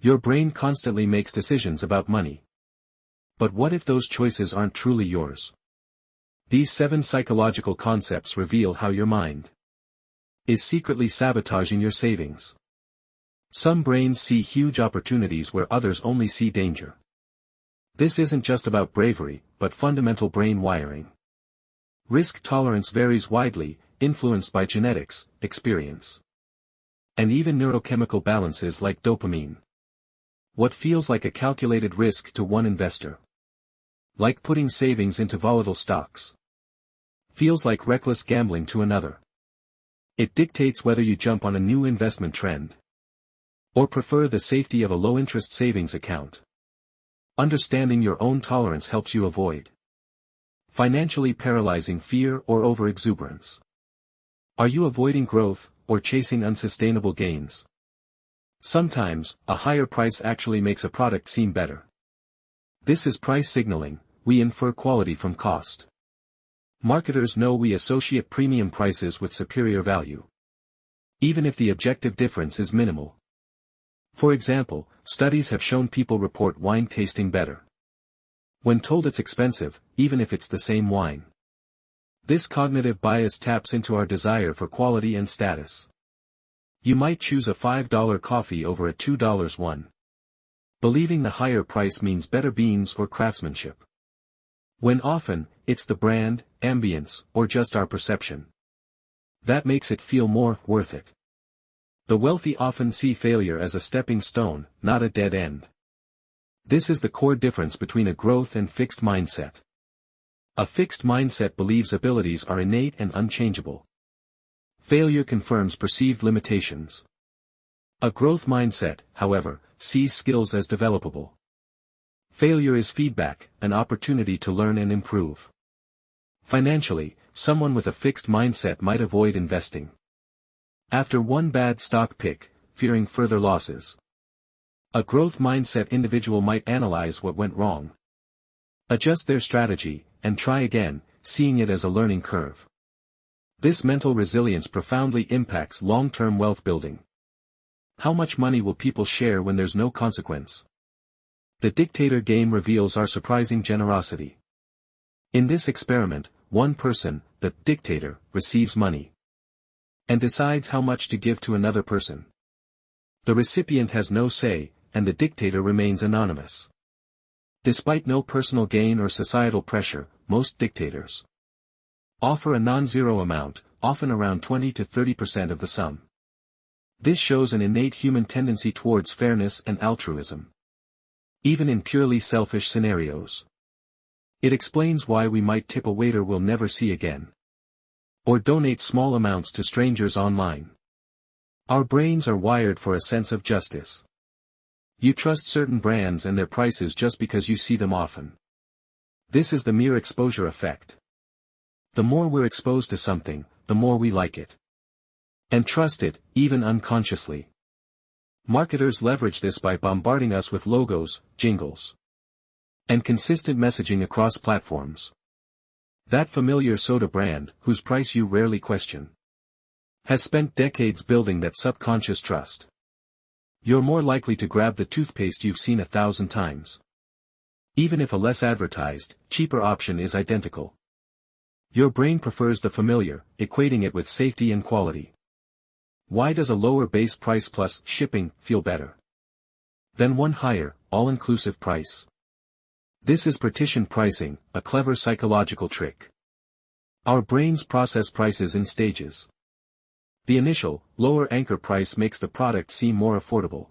Your brain constantly makes decisions about money. But what if those choices aren't truly yours? These 7 psychological concepts reveal how your mind is secretly sabotaging your savings. Some brains see huge opportunities where others only see danger. This isn't just about bravery, but fundamental brain wiring. Risk tolerance varies widely, influenced by genetics, experience, and even neurochemical balances like dopamine. What feels like a calculated risk to one investor, like putting savings into volatile stocks, feels like reckless gambling to another. It dictates whether you jump on a new investment trend, or prefer the safety of a low-interest savings account. Understanding your own tolerance helps you avoid financially paralyzing fear or overexuberance. Are you avoiding growth, or chasing unsustainable gains? Sometimes, a higher price actually makes a product seem better. This is price signaling. We infer quality from cost. Marketers know we associate premium prices with superior value, even if the objective difference is minimal. For example, studies have shown people report wine tasting better when told it's expensive, even if it's the same wine. This cognitive bias taps into our desire for quality and status. You might choose a $5 coffee over a $2 one, believing the higher price means better beans or craftsmanship, when often, it's the brand, ambience, or just our perception that makes it feel more worth it. The wealthy often see failure as a stepping stone, not a dead end. This is the core difference between a growth and fixed mindset. A fixed mindset believes abilities are innate and unchangeable. Failure confirms perceived limitations. A growth mindset, however, sees skills as developable. Failure is feedback, an opportunity to learn and improve. Financially, someone with a fixed mindset might avoid investing after one bad stock pick, fearing further losses. A growth mindset individual might analyze what went wrong, adjust their strategy, and try again, seeing it as a learning curve. This mental resilience profoundly impacts long-term wealth building. How much money will people share when there's no consequence? The Dictator Game reveals our surprising generosity. In this experiment, one person, the dictator, receives money and decides how much to give to another person. The recipient has no say, and the dictator remains anonymous. Despite no personal gain or societal pressure, most dictators offer a non-zero amount, often around 20 to 30% of the sum. This shows an innate human tendency towards fairness and altruism, even in purely selfish scenarios. It explains why we might tip a waiter we'll never see again, or donate small amounts to strangers online. Our brains are wired for a sense of justice. You trust certain brands and their prices just because you see them often. This is the mere exposure effect. The more we're exposed to something, the more we like it and trust it, even unconsciously. Marketers leverage this by bombarding us with logos, jingles, and consistent messaging across platforms. That familiar soda brand, whose price you rarely question, has spent decades building that subconscious trust. You're more likely to grab the toothpaste you've seen 1,000 times, even if a less advertised, cheaper option is identical. Your brain prefers the familiar, equating it with safety and quality. Why does a lower base price plus shipping feel better than one higher, all-inclusive price? This is partitioned pricing, a clever psychological trick. Our brains process prices in stages. The initial, lower anchor price makes the product seem more affordable.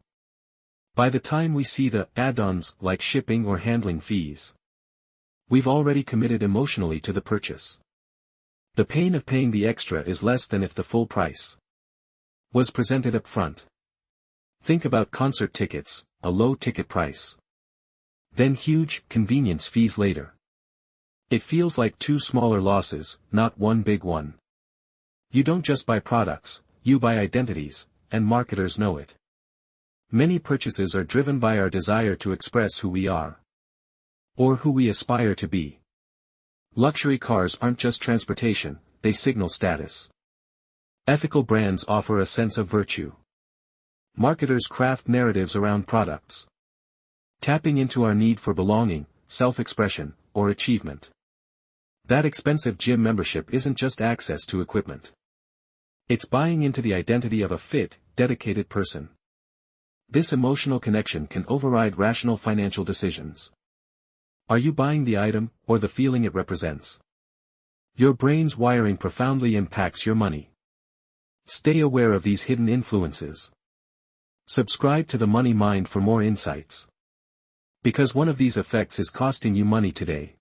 By the time we see the add-ons like shipping or handling fees, we've already committed emotionally to the purchase. The pain of paying the extra is less than if the full price was presented up front. Think about concert tickets, a low ticket price, then huge convenience fees later. It feels like 2 smaller losses, not one big one. You don't just buy products, you buy identities, and marketers know it. Many purchases are driven by our desire to express who we are, or who we aspire to be. Luxury cars aren't just transportation, they signal status. Ethical brands offer a sense of virtue. Marketers craft narratives around products, tapping into our need for belonging, self-expression, or achievement. That expensive gym membership isn't just access to equipment. It's buying into the identity of a fit, dedicated person. This emotional connection can override rational financial decisions. Are you buying the item, or the feeling it represents? Your brain's wiring profoundly impacts your money. Stay aware of these hidden influences. Subscribe to the Money Mind for more insights. Because one of these effects is costing you money today.